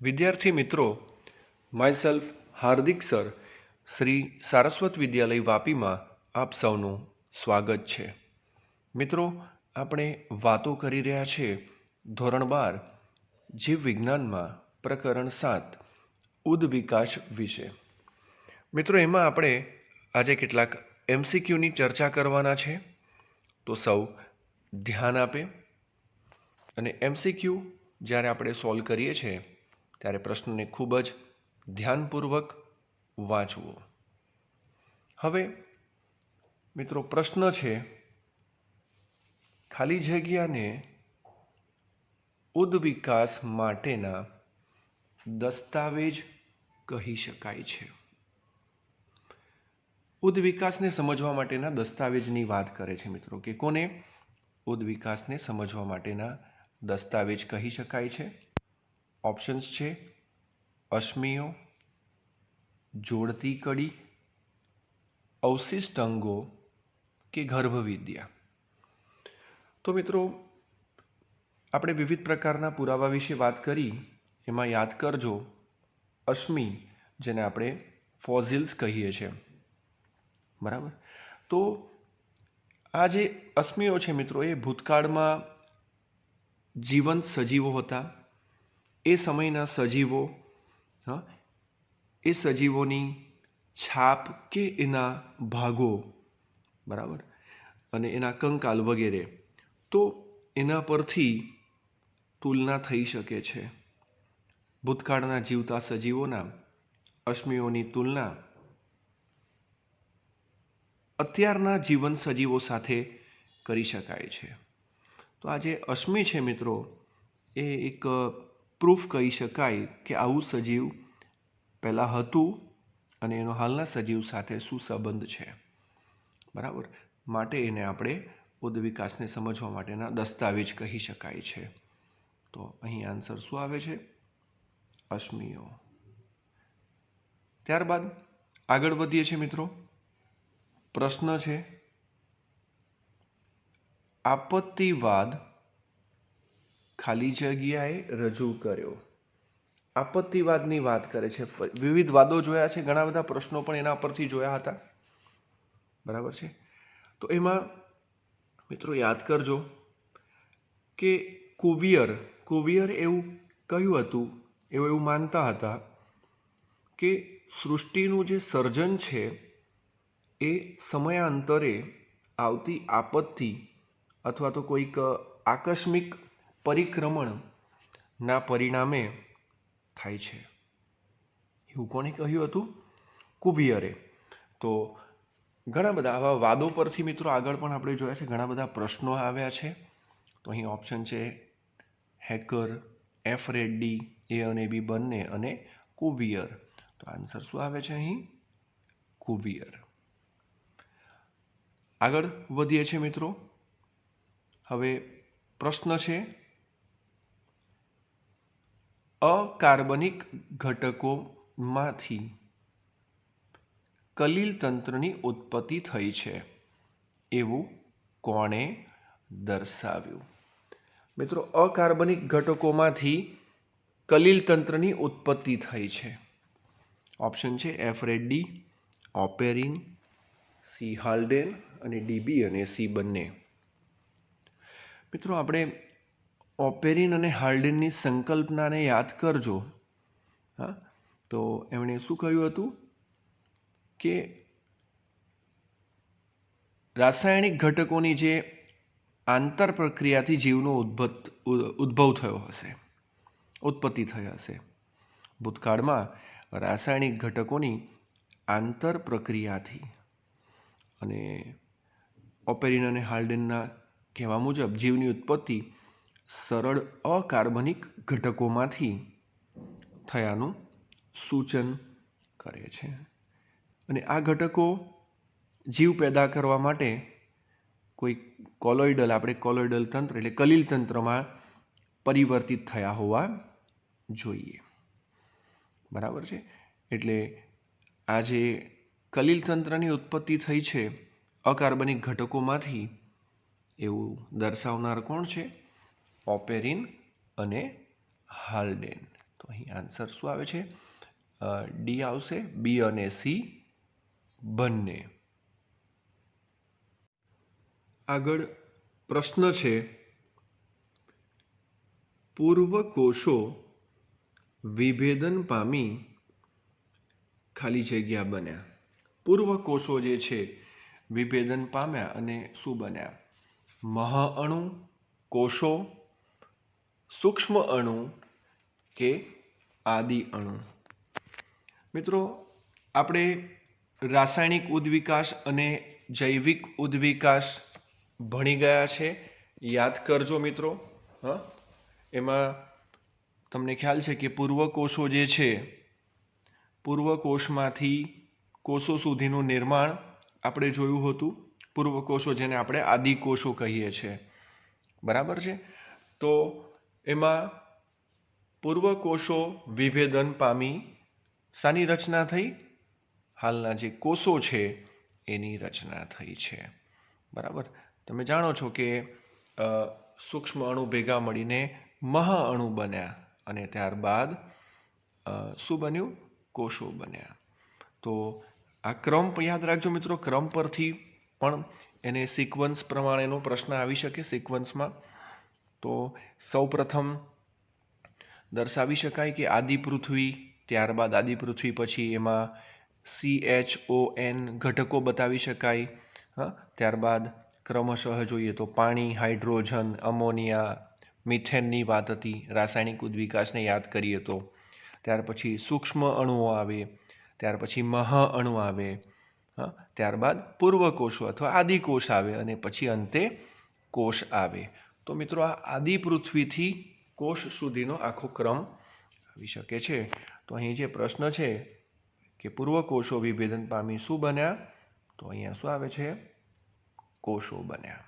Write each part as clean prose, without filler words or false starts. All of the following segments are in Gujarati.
વિદ્યાર્થી મિત્રો, માયસેલ્ફ હાર્દિક સર, શ્રી સારસ્વત વિદ્યાલય વાપીમાં આપ સૌનું સ્વાગત છે. મિત્રો, આપણે વાતો કરી રહ્યા છે ધોરણ 12 જીવ વિજ્ઞાનમાં પ્રકરણ 7 ઉદ્વિકાસ વિશે. મિત્રો, એમાં આપણે આજે કેટલાક એમસીક્યુની ચર્ચા કરવાના છે, તો સૌ ધ્યાન આપે. અને એમસીક્યુ જ્યારે આપણે સોલ્વ કરીએ છીએ ત્યારે પ્રશ્નને ખૂબ જ ધ્યાનપૂર્વક વાંચવો. હવે મિત્રો, પ્રશ્ન છે, ખાલી જગ્યાને ઉદ્વિકાસ માટેના દસ્તાવેજ કહી શકાય છે. ઉદ્વિકાસને સમજવા માટેના દસ્તાવેજની વાત કરે છે મિત્રો, કે કોને ઉદ્વિકાસને સમજવા માટેના દસ્તાવેજ કહી શકાય છે. ઓપ્શન્સ છે અશ્મિઓ, જોડતી કડી, અવશિષ્ટ અંગો કે ગર્ભવિદ્યા. તો મિત્રો, આપણે વિવિધ પ્રકારના પુરાવા વિશે વાત કરી. એમાં યાદ કરજો અશ્મિ, જેને આપણે ફોસિલ્સ કહીએ છીએ, બરાબર. તો આ જે અશ્મિઓ છે મિત્રો, એ ભૂતકાળમાં જીવંત સજીવો હતા. એ સમયના સજીવો, એ સજીવોની છાપ કે એના ભાગો, બરાબર, અને એના કંકાલ વગેરે, તો એના પરથી તુલના થઈ શકે છે. ભૂતકાળના જીવતા સજીવોના અશ્મિઓની તુલના અત્યારના જીવંત સજીવો સાથે કરી શકાય છે. તો આ જે અશ્મિ છે મિત્રો, એ એક પ્રૂફ કહી શકાય કે આવું સજીવ પહેલાં હતું અને એનો હાલના સજીવ સાથે શું સંબંધ છે, બરાબર. માટે એને આપણે ઉદ્વિકાસને સમજવા માટેના દસ્તાવેજ કહી શકાય છે. તો અહીં આન્સર શું આવે છે? અશ્મિઓ. ત્યારબાદ આગળ વધીએ છીએ મિત્રો. પ્રશ્ન છે, આપત્તિવાદ ખાલી જગ્યાએ રજૂ કર્યો. આપત્તિવાદની વાત કરે છે. વિવિધ વાદો જોયા છે, ઘણા બધા પ્રશ્નો પણ એના પરથી જોયા હતા, બરાબર છે. તો એમાં મિત્રો યાદ કરજો કે કુવિયર એવું કહ્યું હતું, એવું માનતા હતા કે સૃષ્ટિનું જે સર્જન છે એ સમયાંતરે આવતી આપત્તિ અથવા તો કોઈક આકસ્મિક પરિક્રમણના પરિણામે થાય છે. એવું કોણે કહ્યું હતું? કુવિયરે. તો ઘણા બધા આવા વાદો પરથી મિત્રો આગળ પણ આપણે જોયા છે, ઘણા બધા પ્રશ્નો આવ્યા છે. તો અહીં ઓપ્શન છે હેકર, એફરેડી, એ અને બી બંને, અને કુવિયર. તો આન્સર શું આવે છે અહીં? કુવિયર. આગળ વધીએ છીએ મિત્રો. હવે પ્રશ્ન છે, અકાર્બનિક ઘટકોમાંથી કલિલ તંત્રની ઉત્પત્તિ થઈ છે એવું કોણે દર્શાવ્યું? મિત્રો, અકાર્બનિક ઘટકોમાંથી કલિલ તંત્રની ઉત્પત્તિ થઈ છે. ઓપ્શન છે એફરેડી, ઓપેરિન, સી હાલ્ડેન, અને ડીબી અને સી બંને. મિત્રો, આપણે ઓપેરિન અને હાલ્ડેનની સંકલ્પનાને યાદ કરજો. હા, તો એમણે શું કહ્યું હતું કે રાસાયણિક ઘટકોની જે આંતર પ્રક્રિયાથી જીવનો ઉદ્ભવ થયો હશે, ઉત્પત્તિ થઈ હશે. ભૂતકાળમાં રાસાયણિક ઘટકોની આંતર પ્રક્રિયાથી, અને ઓપેરિન અને હાલ્ડેનના કહેવા મુજબ જીવની ઉત્પત્તિ સરળ અકાર્બનિક ઘટકોમાંથી થયાનું સૂચન કરે છે. અને આ ઘટકો જીવ પેદા કરવા માટે કોઈ કોલોઇડલ તંત્ર એટલે કલિલ તંત્રમાં પરિવર્તિત થયા હોવા જોઈએ, બરાબર છે. એટલે આ જે કલિલ તંત્રની ઉત્પત્તિ થઈ છે અકાર્બનિક ઘટકોમાંથી, એવું દર્શાવનાર કોણ છે? ઓપેરિન અને હાલ્ડેન. તો અહીં આન્સર શું આવે છે? ડી આવશે, બી અને સી બંને. આગળ પ્રશ્ન છે, પૂર્વ કોષો વિભેદન પામી ખાલી જગ્યા બન્યા. પૂર્વ કોષો જે છે વિભેદન પામ્યા અને શું બન્યા? મહાઅણુ, કોષો, સૂક્ષ્મ અણુ કે આદિ અણુ. મિત્રો, આપણે રાસાયણિક ઉદ્વિકાસ અને જૈવિક ઉદ્વિકાસ ભણી ગયા છે. યાદ કરજો મિત્રો. એમાં તમને ખ્યાલ છે કે પૂર્વ કોષો જે છે, પૂર્વ કોષમાંથી કોષો સુધીનું નિર્માણ આપણે જોયું હતું. પૂર્વ કોષો જેને આપણે આદિ કોષો કહીએ છીએ, બરાબર છે. તો એમાં પૂર્વ કોષો વિભેદન પામી શાની રચના થઈ? હાલના જે કોષો છે એની રચના થઈ છે, બરાબર. તમે જાણો છો કે સૂક્ષ્મ અણુ ભેગા મળીને મહાઅણુ બન્યા અને ત્યારબાદ શું બન્યું? કોષો બન્યા. તો આ ક્રમ યાદ રાખજો મિત્રો. ક્રમ પરથી પણ એને સિક્વન્સ પ્રમાણેનો પ્રશ્ન આવી શકે. સિક્વન્સમાં તો સૌ પ્રથમ દર્શાવી શકાય કે આદિ પૃથ્વી, ત્યારબાદ આદિ પૃથ્વી પછી એમાં CHON ઘટકો બતાવી શકાય. ત્યારબાદ ક્રમશઃ જોઈએ તો પાણી, હાઇડ્રોજન, અમોનિયા, મિથેનની વાત હતી. રાસાયણિક ઉદ્વિકાસને યાદ કરીએ તો ત્યાર પછી સૂક્ષ્મ અણુઓ આવે, ત્યાર પછી મહાઅણુ આવે, ત્યારબાદ પૂર્વ કોષો અથવા આદિ કોષ આવે અને પછી અંતે કોષ આવે. તો મિત્રો, આ આદિ પૃથ્વીથી કોષ સુધીનો આખો ક્રમ આવી શકે છે. તો અહીં જે પ્રશ્ન છે કે પૂર્વ કોષો વિભેદન પામી શું બન્યા? તો અહીંયા શું આવે છે? કોષો બન્યા,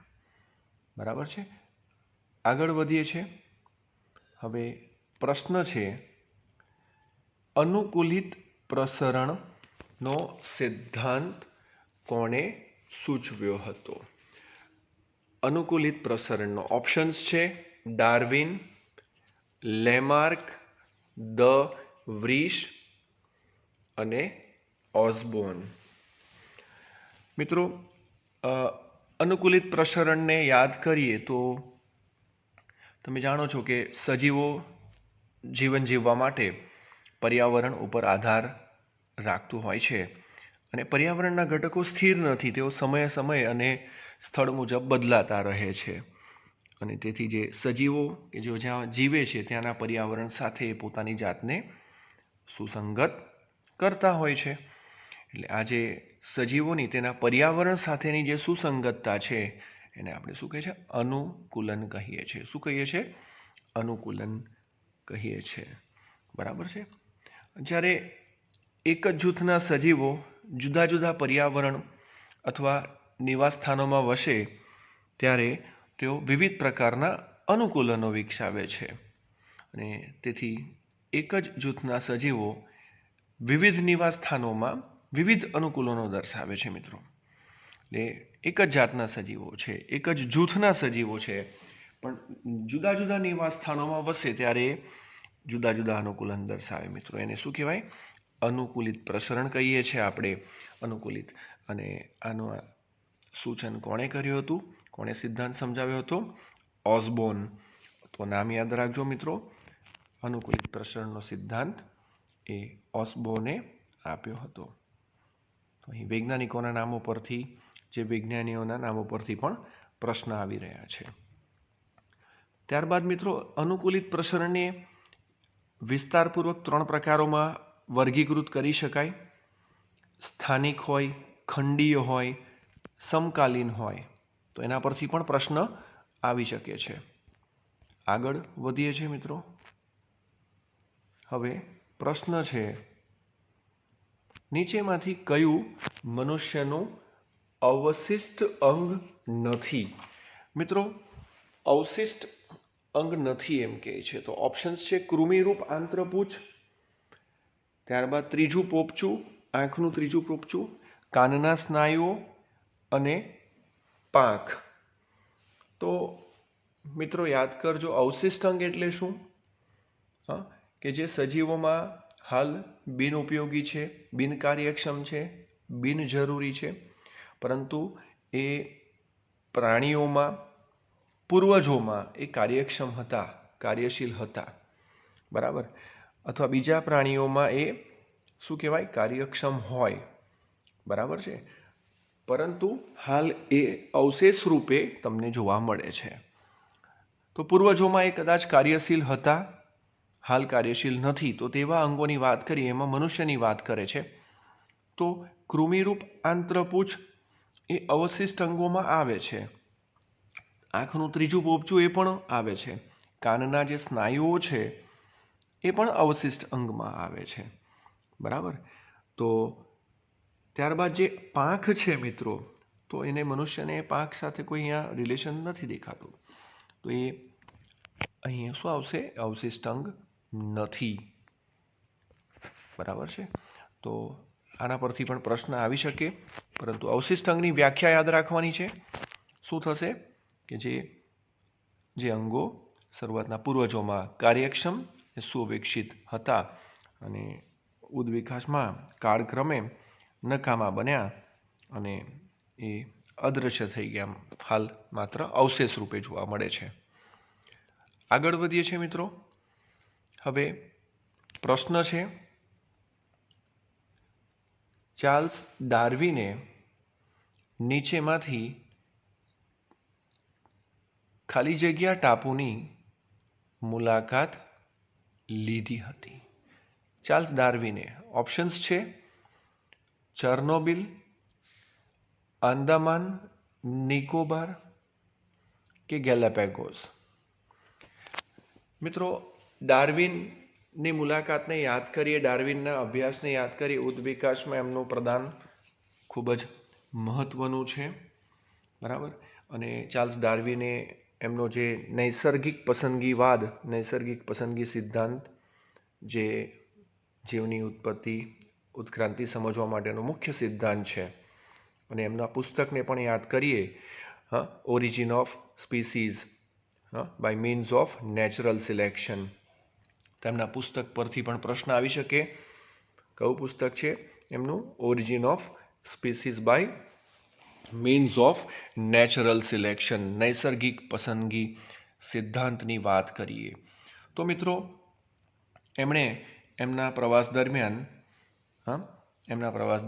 બરાબર છે. આગળ વધીએ છીએ. હવે પ્રશ્ન છે, અનુકૂલિત પ્રસરણનો સિદ્ધાંત કોણે સૂચવ્યો હતો? અનુકૂલિત પ્રસરણનો ઓપ્શન્સ છે ડાર્વિન, લેમાર્ક, દ વ્રીસ અને ઓસ્બોર્ન. મિત્રો, અનુકૂલિત પ્રસરણને યાદ કરીએ તો તમે જાણો છો કે સજીવો જીવન જીવવા માટે પર્યાવરણ ઉપર આધાર રાખતું હોય છે અને પર્યાવરણના ઘટકો સ્થિર નથી. તેઓ સમયે સમયે અને સ્થળ મુજબ બદલાતા રહે છે અને તેથી જે સજીવો કે જેઓ જ્યાં જીવે છે ત્યાંના પર્યાવરણ સાથે પોતાની જાતને સુસંગત કરતા હોય છે. એટલે આ જે સજીવોની તેના પર્યાવરણ સાથેની જે સુસંગતતા છે એને આપણે શું કહીએ છીએ? અનુકૂલન કહીએ છીએ. શું કહીએ છીએ? અનુકૂલન કહીએ છીએ, બરાબર છે. જ્યારે એક જ જૂથના સજીવો જુદા જુદા પર્યાવરણ અથવા નિવાસ સ્થાનોમાં વસે ત્યારે તેઓ વિવિધ પ્રકારના અનુકૂલનો વિકસાવે છે અને તેથી એક જ જૂથના સજીવો વિવિધ નિવાસ સ્થાનોમાં વિવિધ અનુકૂલનો દર્શાવે છે મિત્રો. એટલે એક જ જાતના સજીવો છે, એક જ જૂથના સજીવો છે, પણ જુદા જુદા નિવાસ સ્થાનોમાં વસે ત્યારે જુદા જુદા અનુકૂલન દર્શાવે મિત્રો. એને શું કહેવાય? અનુકૂલિત પ્રસરણ કહીએ છીએ આપણે. અનુકૂલિત. અને આનું સૂચન કોણે કર્યું હતું? કોણે સિદ્ધાંત સમજાવ્યો હતો? ઓસ્બોર્ન. તો નામ યાદ રાખજો મિત્રો. અનુકૂલિત પ્રસરણનો સિદ્ધાંત એ ઓસ્બોર્ને આપ્યો હતો. તો અહીં વૈજ્ઞાનિકોના નામો પરથી, જે વિજ્ઞાનીઓના નામો પરથી પણ પ્રશ્ન આવી રહ્યા છે. ત્યારબાદ મિત્રો, અનુકૂલિત પ્રસરણને વિસ્તારપૂર્વક 3 પ્રકારોમાં વર્ગીકૃત કરી શકાય. સ્થાનિક હોય, ખંડીય હોય, સમકાલીન હોય. તો એના પરથી પણ પ્રશ્ન આવી શકે છે. આગળ વધીએ છીએ મિત્રો. હવે પ્રશ્ન છે, નીચેમાંથી કયું મનુષ્યનું અવશિષ્ટ અંગ નથી? મિત્રો, અવશિષ્ટ અંગ નથી એમ કહે છે. તો ઓપ્શન્સ છે કૃમિરૂપ આંત્રપૂછ, ત્યારબાદ ત્રીજું પોપચું, આંખનું ત્રીજું પોપચું, કાનના સ્નાયુઓ અને પાંખ. તો મિત્રો યાદ કરજો, અવશિષ્ટ અંગ એટલે શું? કે જે સજીવોમાં હાલ બિનઉપયોગી છે, બિનકાર્યક્ષમ છે, બિનજરૂરી છે, પરંતુ એ પ્રાણીઓમાં પૂર્વજોમાં એ કાર્યક્ષમ હતા, કાર્યશીલ હતા, બરાબર. અથવા બીજા પ્રાણીઓમાં એ શું કહેવાય, કાર્યક્ષમ હોય, બરાબર છે, પરંતુ હાલ એ અવશેષ રૂપે તમને જોવા મળે છે. તો પૂર્વજોમાં એ કદાચ કાર્યશીલ હતા, હાલ કાર્યશીલ નથી. તો તેવા અંગોની વાત કરીએ, એમાં મનુષ્યની વાત કરે છે. તો કૃમિરૂપ આંત્રપૂછ એ અવશિષ્ટ અંગોમાં આવે છે. આંખનું ત્રીજું પોપચું એ પણ આવે છે. કાનના જે સ્નાયુઓ છે એ પણ અવશિષ્ટ અંગમાં આવે છે, બરાબર. તો ત્યારબાદ જે પાંખ છે મિત્રો, તો એને મનુષ્યને પાંખ સાથે કોઈ અહીંયા રિલેશન નથી દેખાતું, તો એ અહીંયા શું આવશે, અવશિષ્ટ અંગ નથી, બરાબર છે. તો આના પરથી પણ પ્રશ્ન આવી શકે, પરંતુ અવશિષ્ટ અંગની વ્યાખ્યા યાદ રાખવાની છે. શું થશે કે જે અંગો શરૂઆતના પૂર્વજોમાં કાર્યક્ષમ, સુવિકસિત હતા અને ઉદ્વિકાસમાં કાળક્રમે નકામા બન્યા અને એ અદૃશ્ય થઈ ગયા, હાલ માત્ર અવશેષ રૂપે જોવા મળે છે. આગળ વધીએ છીએ મિત્રો. હવે પ્રશ્ન છે, ચાર્લ્સ ડાર્વિને નીચેમાંથી ખાલી જગ્યા ટાપુની મુલાકાત લીધી હતી. ચાર્લ્સ ડાર્વિને, ઓપ્શન્સ છે ચર્નોબિલ, આંદામાન નિકોબાર કે ગેલાપેગોસ. મિત્રો, ડાર્વિનની મુલાકાતને યાદ કરીએ, ડાર્વિનના અભ્યાસને યાદ કરીએ, ઉદ્વિકાસમાં એમનું પ્રદાન ખૂબ જ મહત્વનું છે, બરાબર. અને ચાર્લ્સ ડાર્વિને એમનો જે નૈસર્ગિક પસંદગી સિદ્ધાંત, જે જીવની ઉત્પત્તિ ઉત્ક્રાંતિ સમજવા માટેનો મુખ્ય સિદ્ધાંત છે, અને એમના પુસ્તકને પણ યાદ કરીએ, origin of species by means of natural selection. તેમના પુસ્તક પરથી પણ પ્રશ્ન આવી શકે. કયું પુસ્તક છે એમનું? Origin of species by means of natural selection, નૈસર્ગિક પસંદગી સિદ્ધાંતની વાત કરીએ. તો મિત્રો, એમણે એમના પ્રવાસ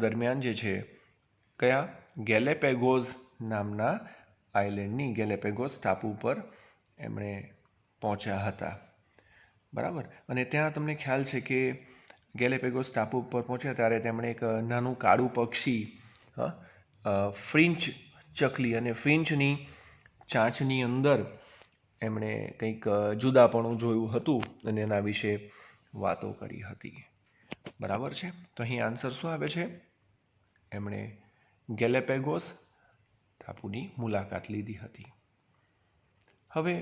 દરમિયાન જે છે, કયા, ગેલેપેગોસ નામના આઇલેન્ડની, ગેલેપેગોસ ટાપુ પર એમણે પહોંચ્યા હતા, બરાબર. અને ત્યાં તમને ખ્યાલ છે કે ગેલેપેગોસ ટાપુ પર પહોંચ્યા ત્યારે તેમણે એક નાનું કાળું પક્ષી, ફ્રિન્ચ ચકલી, અને ફ્રિન્ચની ચાંચની અંદર એમણે કંઈક જુદાપણું જોયું હતું અને એના વિશે વાતો કરી હતી, બરાબર છે. તો અહીં આન્સર શું આવે છે? એમણે ગેલેપેગોસ ટાપુની મુલાકાત લીધી હતી. હવે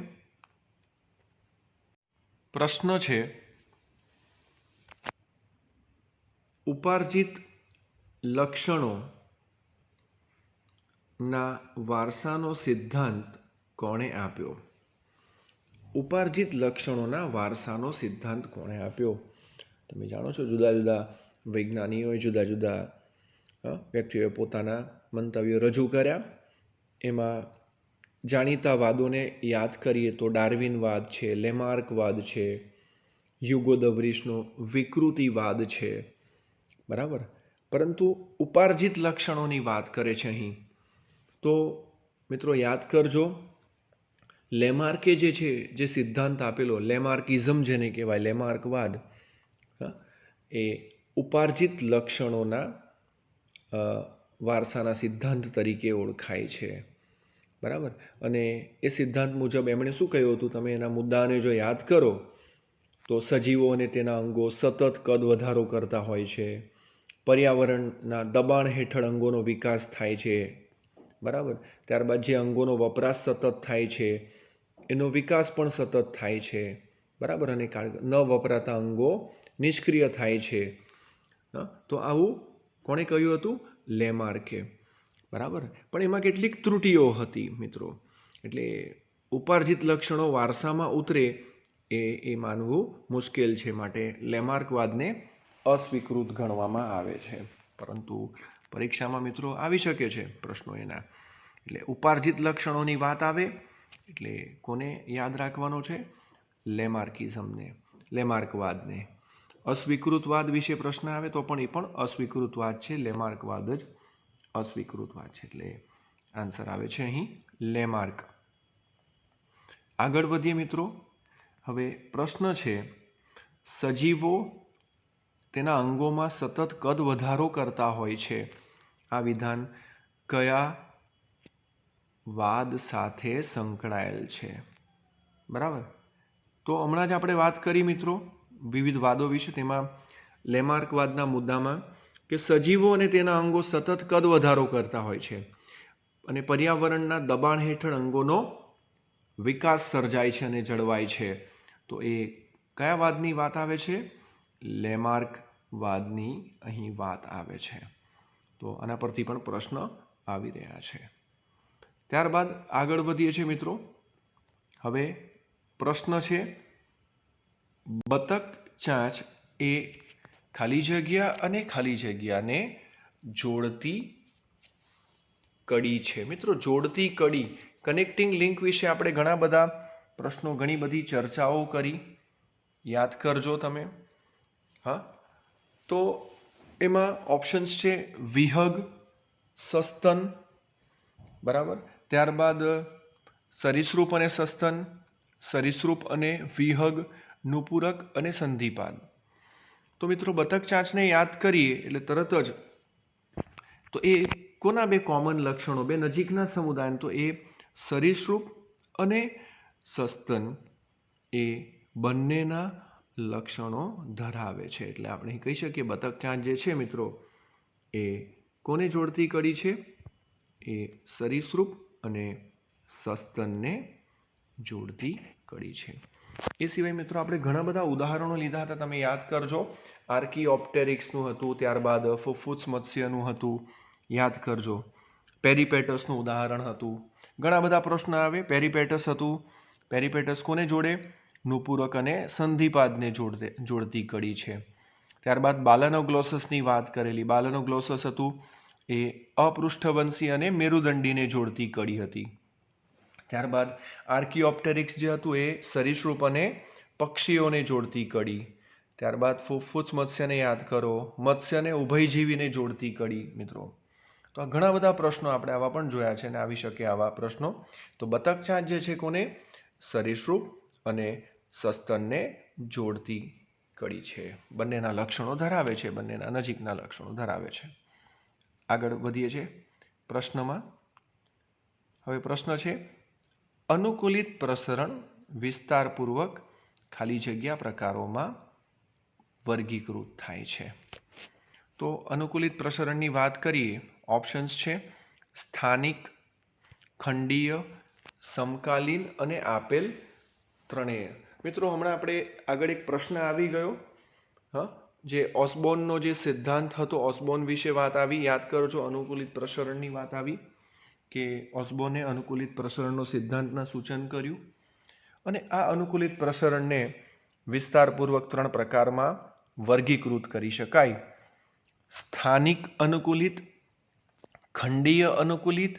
પ્રશ્ન છે, ઉપાર્જિત લક્ષણોના વારસાનો સિદ્ધાંત કોણે આપ્યો? ઉપાર્જિત લક્ષણોના વારસાનો સિદ્ધાંત કોણે આપ્યો? તમે જાણો છો, જુદા જુદા વૈજ્ઞાનિકોએ જુદા જુદા વ્યક્તિઓએ પોતાના મંતવ્યો રજૂ કર્યા. એમાં જાણીતા વાદોને યાદ કરીએ તો ડાર્વિનવાદ છે, લેમાર્કવાદ છે, હ્યુગો દ વ્રીસનો વિકૃતિવાદ છે, બરાબર. પરંતુ ઉપાર્જિત લક્ષણોની વાત કરે છે અહીં. તો મિત્રો યાદ કરજો, લેમાર્કે જે સિદ્ધાંત આપેલો, લેમાર્કિઝમ જેને કહેવાય, લેમાર્કવાદ, એ ઉપાર્જિત લક્ષણોના વારસાના સિદ્ધાંત તરીકે ઓળખાય છે, બરાબર. અને એ સિદ્ધાંત મુજબ એમણે શું કહ્યું હતું, તમે એના મુદ્દાને જો યાદ કરો તો સજીવો અને તેના અંગો સતત કદ વધારો કરતા હોય છે, પર્યાવરણના દબાણ હેઠળ અંગોનો વિકાસ થાય છે, બરાબર. ત્યારબાદ જે અંગોનો વપરાશ સતત થાય છે એનો વિકાસ પણ સતત થાય છે, બરાબર. અને ન વપરાતા અંગો નિષ્ક્રિય થાય છે. તો આવું કોણે કહ્યું હતું? લેમાર્કે, બરાબર. પણ એમાં કેટલીક ત્રુટીઓ હતી મિત્રો. એટલે ઉપાર્જિત લક્ષણો વારસામાં ઉતરે એ માનવું મુશ્કેલ છે, માટે લેમાર્કવાદને અસ્વીકૃત ગણવામાં આવે છે. પરંતુ પરીક્ષામાં મિત્રો આવી શકે છે પ્રશ્નો એના. એટલે ઉપાર્જિત લક્ષણોની વાત આવે એટલે કોને યાદ રાખવાનો છે? લેમાર્કિઝમને, લેમાર્કવાદને. અસ્વીકૃતવાદ વિશે પ્રશ્ન આવે તો પણ એ પણ અસ્વીકૃતવાદ છે, લેમાર્કવાદ જ અસ્વીકૃતવાદ છે. એટલે આન્સર આવે છે અહીં લેમાર્ક. આગળ વધીએ મિત્રો. હવે પ્રશ્ન છે, સજીવો તેના અંગોમાં સતત કદ વધારો કરતા હોય છે. આ વિધાન કયા વાદ સાથે સંકળાયેલ છે? બરાબર. તો હમણાં જ આપણે વાત કરી મિત્રો વિવિધ વાદો વિશે. તેમાં લેમાર્કવાદના મુદ્દામાં કે સજીવો અને તેના અંગો સતત કદ વધારો કરતા હોય છે અને પર્યાવરણના દબાણ હેઠળ અંગોનો વિકાસ સર્જાય છે અને જળવાય છે. તો એ કયા વાદની વાત આવે છે? લેમાર્કવાદની અહીં વાત આવે છે. તો આના પરથી પણ પ્રશ્ન આવી રહ્યા છે. ત્યારબાદ આગળ વધીએ છીએ મિત્રો. હવે પ્રશ્ન છે, બતક ચાંચ એ ખાલી જગ્યા અને ખાલી જગ્યાને જોડતી કડી છે. મિત્રો જોડતી કડી, કનેક્ટિંગ લિંક વિશે આપણે ઘણા બધા પ્રશ્નો, ઘણી બધી ચર્ચાઓ કરી, યાદ કરજો તમે. હા, તો એમાં ઓપ્શન્સ છે વિહગ, સસ્તન, બરાબર. ત્યારબાદ સરીસૃપ અને સસ્તન, સરીસૃપ અને વિહગ, નુપુરક અને સંધિપાદ. તો મિત્રો બતક ચાંચને યાદ કરીએ એટલે તરત જ તો એ કોના બે કોમન લક્ષણો, બે નજીકના સમુદાય? તો એ સરીસૃપ અને સસ્તન એ બંનેના લક્ષણો ધરાવે છે. એટલે આપણે કહી શકીએ બતક ચાંચ જે છે મિત્રો એ કોને જોડતી કડી છે? એ સરીસૃપ અને સસ્તનને જોડતી કડી છે. એ સિવાય મિત્રો આપણે ઘણા બધા ઉદાહરણો લીધા હતા, તમે યાદ કરજો. આર્કીઓપ્ટેરિક્સનું હતું, ત્યારબાદ ફુફુત્સ મત્સ્યનું હતું, યાદ કરજો. પેરીપેટસનું ઉદાહરણ હતું. ઘણા બધા પ્રશ્નો આવે. પેરીપેટસ હતું. પેરીપેટસ કોને જોડે? નુપુરક અને સંધિપાદને જોડતી કડી છે. ત્યારબાદ બાલાનોગ્લોસસની વાત કરેલી. બાલાનોગ્લોસસ હતું એ અપૃષ્ઠવંશી અને મેરુદંડીને જોડતી કડી હતી. ત્યારબાદ આર્કીઓપ્ટેરિક્સ જે હતું એ સરીસૃપ અને પક્ષીઓને જોડતી કડી. ત્યારબાદ ફુફુત્સ મત્સ્યને યાદ કરો, મત્સ્ય અને ઉભયજીવીને જોડતી કડી મિત્રો. તો આ ઘણા બધા પ્રશ્નો આપણે આવા પણ જોયા છે અને આવી શકે આવા પ્રશ્નો. તો બતક ચાંચ જે છે કોને? સરીસૃપ અને સસ્તનને જોડતી કડી છે. બંનેના લક્ષણો ધરાવે છે, બંનેના નજીકના લક્ષણો ધરાવે છે. આગળ વધીએ છીએ પ્રશ્નમાં. હવે પ્રશ્ન છે, અનુકૂલિત પ્રસરણ વિસ્તારપૂર્વક ખાલી જગ્યા પ્રકારોમાં વર્ગીકૃત થાય છે. તો અનુકૂલિત પ્રસરણની વાત કરીએ. ઓપ્શન્સ છે સ્થાનિક, ખંડીય, સમકાલીન અને આપેલ ત્રણેય. મિત્રો હમણાં આપણે આગળ એક પ્રશ્ન આવી ગયો, હા, જે ઓસ્બોર્નનો જે સિદ્ધાંત હતો, ઓસ્બોર્ન વિશે વાત આવી, યાદ કરજો. અનુકૂલિત પ્રસરણની વાત આવી કે ઓસ્બોર્ને અનુકૂલિત પ્રસરણનો સિદ્ધાંતના સૂચન કર્યું અને આ અનુકૂલિત પ્રસરણને વિસ્તારપૂર્વક 3 પ્રકારમાં વર્ગીકૃત કરી શકાય: સ્થાનિક અનુકૂલિત, ખંડીય અનુકૂલિત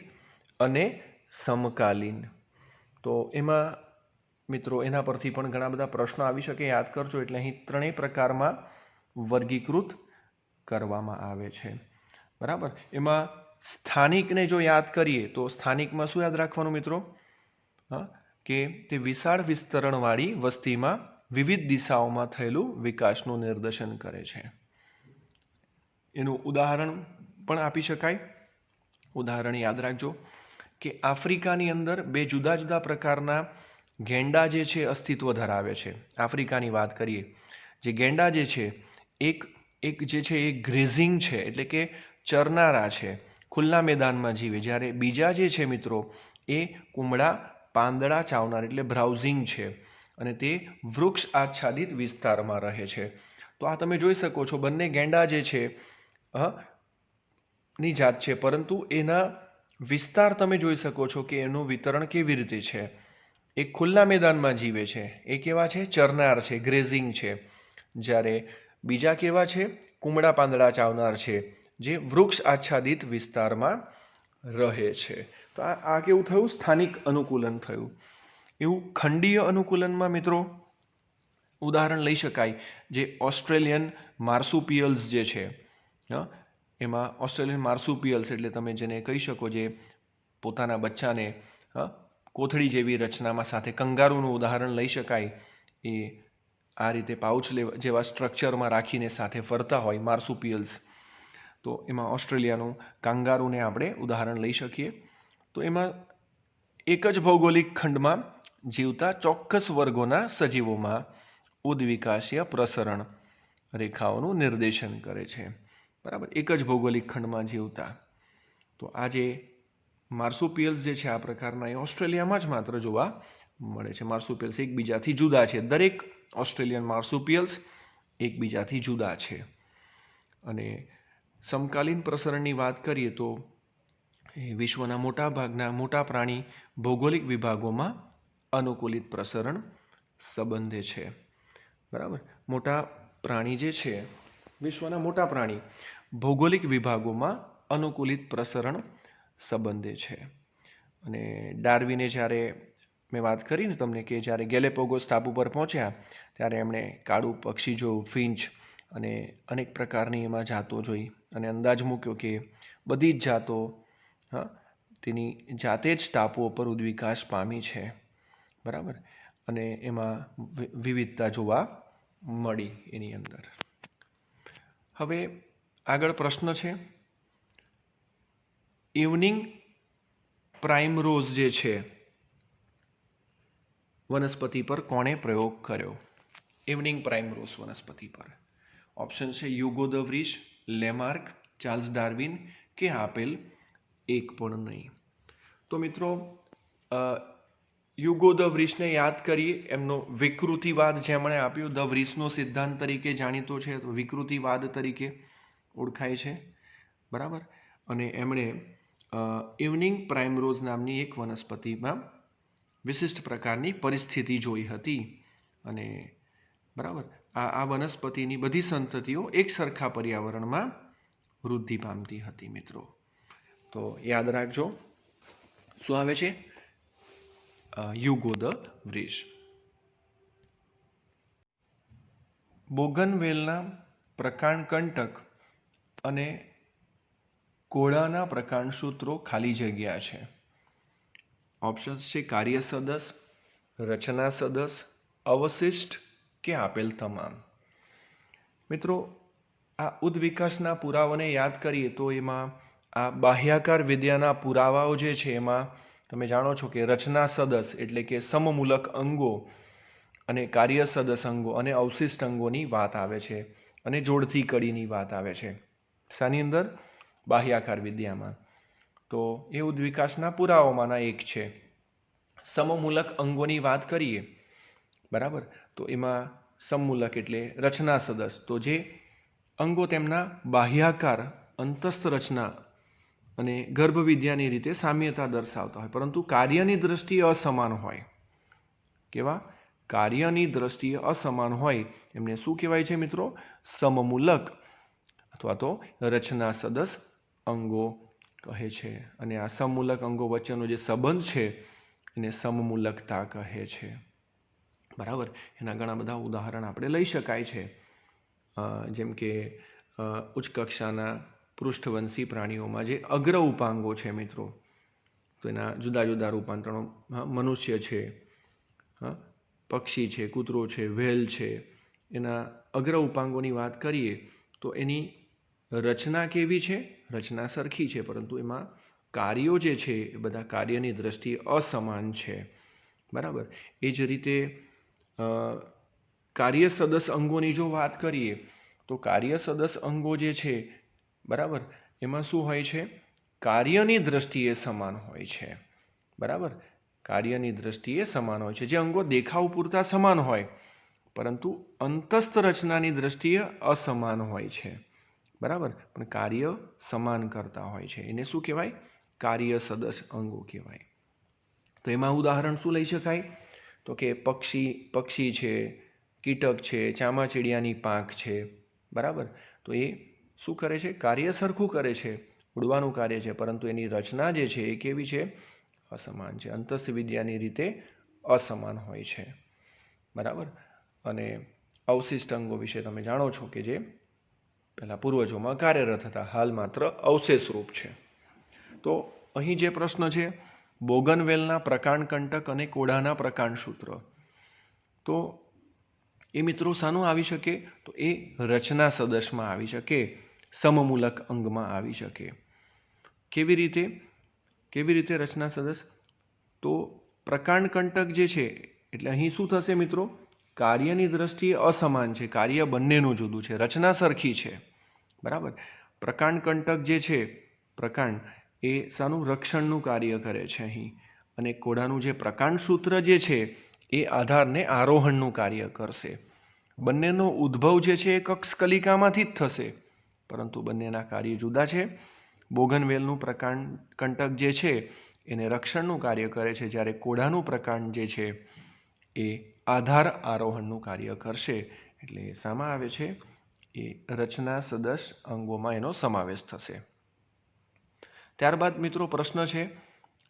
અને સમકાલીન. તો એમાં મિત્રો એના પરથી પણ ઘણા બધા પ્રશ્નો આવી શકે, યાદ કરજો. એટલે અહીં 3 પ્રકારમાં વર્ગીકૃત કરવામાં આવે છે, બરાબર. એમાં સ્થાનિકને જો યાદ કરીએ તો સ્થાનિકમાં શું યાદ રાખવાનું મિત્રો? હા, કે તે વિશાળ વિસ્તરણવાળી વસ્તીમાં વિવિધ દિશાઓમાં થયેલું વિકાસનું નિર્દેશન કરે છે. એનું ઉદાહરણ પણ આપી શકાય. ઉદાહરણ યાદ રાખજો કે આફ્રિકાની અંદર 2 જુદા જુદા પ્રકારના ગેંડા જે છે અસ્તિત્વ ધરાવે છે. આફ્રિકાની વાત કરીએ, જે ગેંડા જે છે એક જે છે એ ગ્રેઝિંગ છે, એટલે કે ચરનારા છે, ખુલ્લા મેદાનમાં જીવે. જ્યારે બીજા જે છે મિત્રો એ કુમળા પાંદડા ચાવનાર એટલે બ્રાઉઝિંગ છે અને તે વૃક્ષ આચ્છાદિત વિસ્તારમાં રહે છે. તો આ તમે જોઈ શકો છો, બંને ગેંડા જે છે ની જાત છે, પરંતુ એના વિસ્તાર તમે જોઈ શકો છો કે એનું વિતરણ કેવી રીતે છે. એ ખુલ્લા મેદાનમાં જીવે છે, એ કેવા છે? ચરનાર છે, ગ્રેઝિંગ છે. જ્યારે બીજા કેવા છે? કુમળા પાંદડા ચાવનાર છે, જે વૃક્ષ આચ્છાદિત વિસ્તારમાં રહે છે. તો આ કેવું થયું? સ્થાનિક અનુકૂલન થયું. એવું ખંડીય અનુકૂલનમાં મિત્રો ઉદાહરણ લઈ શકાય, જે ઓસ્ટ્રેલિયન માર્સુપિયલ્સ જે છે, એમાં ઓસ્ટ્રેલિયન માર્સુપિયલ્સ એટલે તમે જેને કહી શકો જે પોતાના બચ્ચાને કોથળી જેવી રચનામાં સાથે કંગારૂનું ઉદાહરણ લઈ શકાય. એ આ રીતે પાઉચ જેવા સ્ટ્રક્ચરમાં રાખીને સાથે ફરતા હોય માર્સુપિયલ્સ. તો એમાં ઓસ્ટ્રેલિયાનું કાંગારૂને આપણે ઉદાહરણ લઈ શકીએ. તો એમાં એક જ ભૌગોલિક ખંડમાં જીવતા ચોક્કસ વર્ગોના સજીવોમાં ઉદ્વિકાસીય પ્રસરણ રેખાઓનું નિર્દેશન કરે છે. બરાબર, એક જ ભૌગોલિક ખંડમાં જીવતા. તો આ જે માર્સુપિયલ્સ જે છે આ પ્રકારના એ ઓસ્ટ્રેલિયામાં જ માત્ર જોવા મળે છે. માર્સુપિયલ્સ એકબીજાથી જુદા છે. દરેક ઓસ્ટ્રેલિયન માર્સુપિયલ્સ એકબીજાથી જુદા છે. અને સમકાલીન પ્રસરણની વાત કરીએ તો વિશ્વના મોટા પ્રાણી ભૌગોલિક વિભાગોમાં અનુકૂલિત પ્રસરણ સંબંધે છે. બરાબર, મોટા પ્રાણી જે છે, વિશ્વના મોટા પ્રાણી ભૌગોલિક વિભાગોમાં અનુકૂલિત પ્રસરણ સંબંધે છે. અને ડાર્વિને જ્યારે મેં વાત કરી ને તમને કે જ્યારે ગેલેપોગોસ ટાપુ પર પહોંચ્યા ત્યારે એમણે કાળું પક્ષી જોયું, ફિંચ, અને અનેક પ્રકારની એમાં જાતો જોઈ અને અંદાજ મૂક્યો કે બધી જ જાતો તેની જાતે જ ટાપુઓ પર ઉદ્વિકાસ પામી છે. બરાબર, અને એમાં વિવિધતા જોવા મળી એની અંદર. હવે આગળ પ્રશ્ન છે, ઇવનિંગ પ્રાઇમરોઝ જે છે વનસ્પતિ પર કોણે પ્રયોગ કર્યો? ઇવનિંગ પ્રાઇમરોઝ વનસ્પતિ પર. ઓપ્શન છે યુગો દ વ્રીશ, લેમાર્ક, ચાર્લ્સ ડાર્વિન કે આપેલ એક પણ નહીં. તો મિત્રો યુગો દ વ્રીશને યાદ કરીએ. એમનો વિકૃતિવાદ જેમણે આપ્યો, દ વ્રીશનો સિદ્ધાંત તરીકે જાણીતો છે, તો વિકૃતિવાદ તરીકે ઓળખાય છે. બરાબર, અને એમણે ઇવનિંગ પ્રાઇમરોઝ નામની એક વનસ્પતિમાં વિશિષ્ટ પ્રકારની પરિસ્થિતિ જોઈ હતી. અને બરાબર, આ વનસ્પતિની બધી સંતતિઓ એક સરખા પર્યાવરણમાં વૃદ્ધિ પામતી હતી મિત્રો. તો યાદ રાખજો, શું આવે છે? યુગો દ વ્રીશ. બોગનવેલના પ્રકાંડકંટક અને કોળાના પ્રકાંડસૂત્રો ખાલી જગ્યા છે. ઓપ્શન્સ છે કાર્ય સદસ, રચના સદસ, અવશિષ્ટ કે આપેલ તમામ. મિત્રો આ ઉદ્વિકાસના પુરાવાને યાદ કરીએ તો એમાં આ બાહ્યાકાર વિદ્યાના પુરાવાઓ જે છે એમાં તમે જાણો છો કે રચના સદસ એટલે કે સમમૂલક અંગો અને કાર્ય સદસ અંગો અને અવશિષ્ટ અંગોની વાત આવે છે, અને જોડતી કડીની વાત આવે છે. શાની અંદર? બાહ્યાકાર વિદ્યામાં. તો એ ઉદ્વિકાસના પુરાવામાંના એક છે. સમમૂલક અંગોની વાત કરીએ, બરાબર, તો એમાં સમમૂલક એટલે રચના સદસ, તો જે અંગો તેમના બાહ્યાકાર, અંતસ્થ રચના અને ગર્ભવિદ્યાની રીતે સામ્યતા દર્શાવતા હોય, પરંતુ કાર્યની દ્રષ્ટિએ અસમાન હોય. કેવા? કાર્યની દ્રષ્ટિએ અસમાન હોય એમને શું કહેવાય છે મિત્રો? સમમૂલક અથવા તો રચના સદસ અંગો કહે છે. અને આ સમમૂલક અંગો વચ્ચેનો જે સંબંધ છે એને સમમૂલકતા કહે છે. બરાબર, એના ઘણા બધા ઉદાહરણ આપણે લઈ શકાય છે. જેમ કે ઉચ્ચ કક્ષાના પૃષ્ઠવંશી પ્રાણીઓમાં જે અગ્ર ઉપાંગો છે મિત્રો, તો એના જુદા જુદા રૂપાંતરણો, મનુષ્ય છે, પક્ષી છે, કૂતરો છે, વ્હેલ છે, એના અગ્ર ઉપાંગોની વાત કરીએ તો એની રચના કેવી છે? રચના સરખી છે, પરંતુ એમાં કાર્યો જે છે એ બધા કાર્યની દ્રષ્ટિએ અસમાન છે. બરાબર, એ જ રીતે કાર્ય સદસ અંગોની જો વાત કરીએ તો કાર્ય સદસ અંગો જે છે, બરાબર, એમાં શું હોય છે? કાર્યની દ્રષ્ટિએ સમાન હોય છે. બરાબર, કાર્યની દ્રષ્ટિએ સમાન હોય છે. જે અંગો દેખાવ પૂરતા સમાન હોય પરંતુ અંતસ્થ રચનાની દ્રષ્ટિએ અસમાન હોય છે. બરાબર, પણ કાર્ય સમાન કરતા હોય છે. એને શું કહેવાય? કાર્ય સદસ અંગો કહેવાય. તો એમાં ઉદાહરણ શું લઈ શકાય? તો કે પક્ષી છે, કીટક છે, ચામાચીડિયાની પાંખ છે, બરાબર. તો એ શું કરે છે? કાર્ય સરખું કરે છે, ઉડવાનું કાર્ય છે, પરંતુ એની રચના જે છે એ કેવી છે? અસમાન છે, અંતસ્થ વિદ્યાની રીતે અસમાન હોય છે, બરાબર. અને અવશિષ્ટ અંગો વિશે તમે જાણો છો કે જે પહેલાં પૂર્વજોમાં કાર્યરત હતા, હાલ માત્ર અવશેષ રૂપ છે. તો અહીં જે પ્રશ્ન છે, બોગનવેલના પ્રકાંડકંટક અને કોડાના પ્રકાંડસૂત્ર, તો એ મિત્રો શાનું આવી શકે? તો એ રચના સદસમાં આવી શકે, સમમૂલક અંગમાં આવી શકે. કેવી રીતે રચના સદસ? તો પ્રકાંડકંટક જે છે એટલે અહીં શું થશે મિત્રો? કાર્યની દ્રષ્ટિએ અસમાન છે, કાર્ય બંનેનું જુદું છે, રચના સરખી છે, બરાબર. પ્રકાંડકંટક જે છે, પ્રકાંડ એ શાનું? રક્ષણનું કાર્ય કરે છે અહીં. અને કોડાનું જે પ્રકાંડસૂત્ર જે છે એ આધારને આરોહણનું કાર્ય કરશે. બંનેનો ઉદ્ભવ જે છે એ કક્ષકલિકામાંથી જ થશે, પરંતુ બંનેના કાર્ય જુદા છે. બોગનવેલનું પ્રકાંડકંટક જે છે એને રક્ષણનું કાર્ય કરે છે, જ્યારે કોડાનું પ્રકાંડ જે છે એ આધાર આરોહણનું કાર્ય કરશે. એટલે શામાં આવે છે? એ રચના સદસ અંગોમાં એનો સમાવેશ થશે. ત્યારબાદ મિત્રો પ્રશ્ન છે,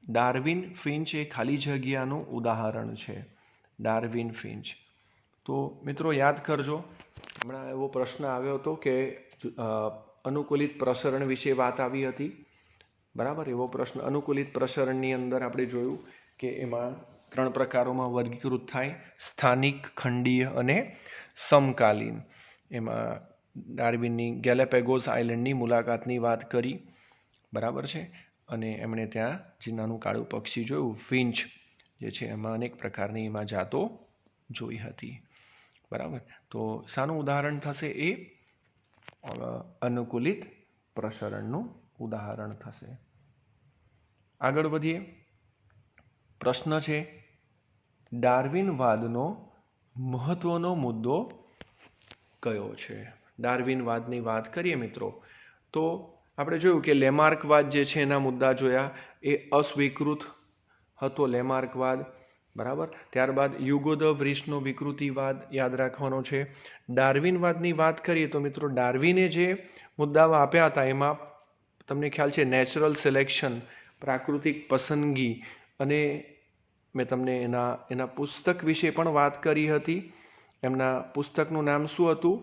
ડાર્વિન ફિન્ચ એ ખાલી જગ્યાનું ઉદાહરણ છે. Darwin Finch. તો મિત્રો યાદ કરજો, હમણાં એવો પ્રશ્ન આવ્યો હતો કે અનુકૂલિત પ્રસરણ વિશે વાત આવી હતી, બરાબર. એવો પ્રશ્ન અનુકૂલિત પ્રસરણની અંદર આપણે જોયું કે એમાં 3 પ્રકારોમાં વર્ગીકૃત થાય: સ્થાનિક, ખંડીય અને સમકાલીન. એમાં ડાર્વિનની ગેલાપેગોસ આઇલેન્ડની મુલાકાતની વાત કરી, બરાબર છે. અને એમણે ત્યાં જે નાનું કાળું પક્ષી જોયું, ફિન્ચ જે છે, એમાં અનેક પ્રકારની એમાં જાતો જોઈ હતી, બરાબર. તો શાનું ઉદાહરણ થશે? એ અનુકૂલિત પ્રસરણનું ઉદાહરણ થશે. આગળ વધીએ. પ્રશ્ન છે, ડાર્વિનવાદનો મહત્વનો મુદ્દો કયો છે? ડાર્વિનવાદની વાત કરીએ મિત્રો, તો આપણે જોયું કે લેમાર્કવાદ જે છે એના મુદ્દા જોયા. એ અસ્વીકૃત હતો લેમાર્કવાદ, બરાબર. ત્યારબાદ યુગો દ વ્રીસનો વિકૃતિવાદ યાદ રાખવાનો છે. ડાર્વિનવાદની વાત કરીએ તો મિત્રો ડાર્વિને જે મુદ્દાઓ આપ્યા હતા એમાં તમને ખ્યાલ છે નેચરલ સિલેક્શન, પ્રાકૃતિક પસંદગી, અને મેં તમને એના પુસ્તક વિશે પણ વાત કરી હતી. એમના પુસ્તકનું નામ શું હતું?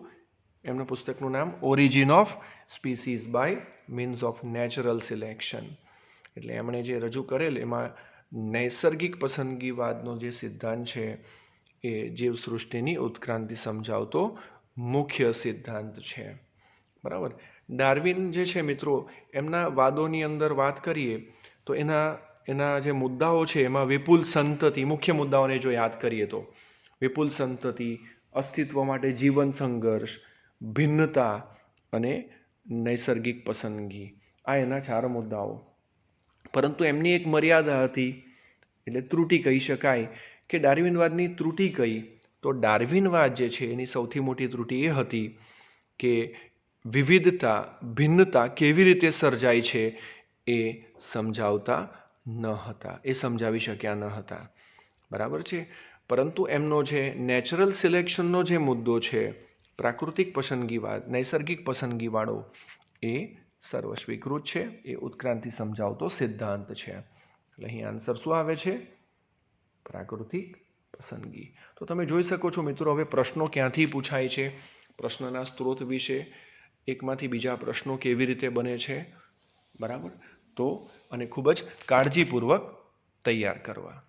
એમના પુસ્તકનું નામ origin of species by means of natural selection. એટલે એમણે જે રજૂ કરેલ એમાં નૈસર્ગિક પસંદગીવાદનો જે સિદ્ધાંત છે એ જીવસૃષ્ટિની ઉત્ક્રાંતિ સમજાવતો મુખ્ય સિદ્ધાંત છે, બરાબર. ડાર્વિન જે છે મિત્રો, એમના વાદોની અંદર વાત કરીએ તો એના જે મુદ્દાઓ છે એમાં વિપુલ સંતતિ, મુખ્ય મુદ્દાઓને જો યાદ કરીએ તો વિપુલ સંતતિ, અસ્તિત્વ માટે જીવન સંઘર્ષ, ભિન્નતા અને નૈસર્ગિક પસંદગી, આ એના 4 મુદ્દાઓ. પરંતુ એમની એક મર્યાદા હતી, એટલે ત્રુટિ કહી શકાય કે ડાર્વિનવાદની ત્રુટિ કઈ? તો ડાર્વિનવાદ જે છે એની સૌથી મોટી ત્રુટિ એ હતી કે વિવિધતા, ભિન્નતા કેવી રીતે સર્જાય છે એ સમજાવતા ન હતા, એ સમજાવી શક્યા ન હતા, બરાબર છે. પરંતુ એમનો જે નેચરલ સિલેક્શનનો જે મુદ્દો છે, પ્રાકૃતિક પસંદગીવાદ, નૈસર્ગિક પસંદગીવાળો, એ સર્વસ્વીકૃત છે, એ ઉત્ક્રાંતિ સમજાવતો સિદ્ધાંત છે. એટલે અહીં આન્સર શું આવે છે? પ્રાકૃતિક પસંદગી. તો તમે જોઈ શકો છો મિત્રો, હવે પ્રશ્નો ક્યાંથી પૂછાય છે, પ્રશ્નના સ્ત્રોત વિશે, એકમાંથી બીજા પ્રશ્નો કેવી રીતે બને છે, બરાબર. તો અને ખૂબ જ કાળજીપૂર્વક તૈયાર કરવા.